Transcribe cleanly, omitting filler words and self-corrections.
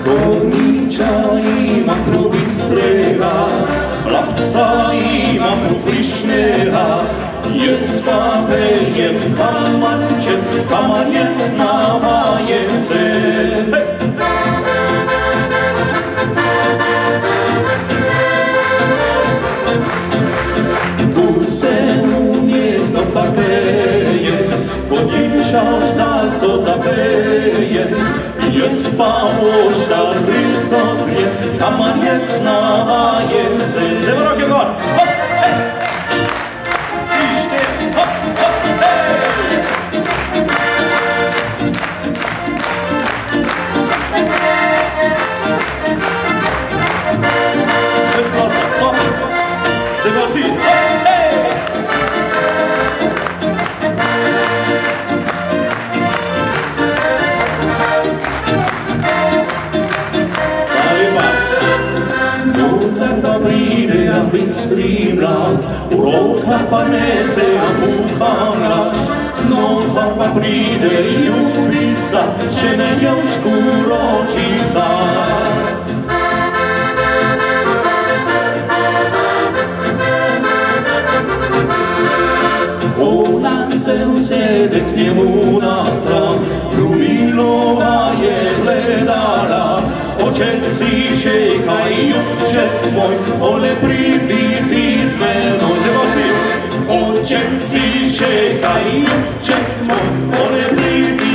Goničaj makro bistreha, lapsaj makro frišneha, Jespapejem kamančem, kaman je znavajence. Gusenu miesto papeje, Goničaj štal co zapeje, Jespało sztary sobie, kaman je znavajence. Jdeme rokiem gor! Hop, hej! Ište, hop, hop, hej! Teď klasa, stop! Jdeme si, hop, hej! Pride a bystrý mlad, uroka panese a bucháraš. No tarpa pride ljubica, že ne jošku ročica. Ona se usede k njemu na stran, Brumilova je gledala, Oče si čekaj, oče moj, ole pridi ti z menoj. Zdaj si, oče si čekaj, oče moj, ole pridi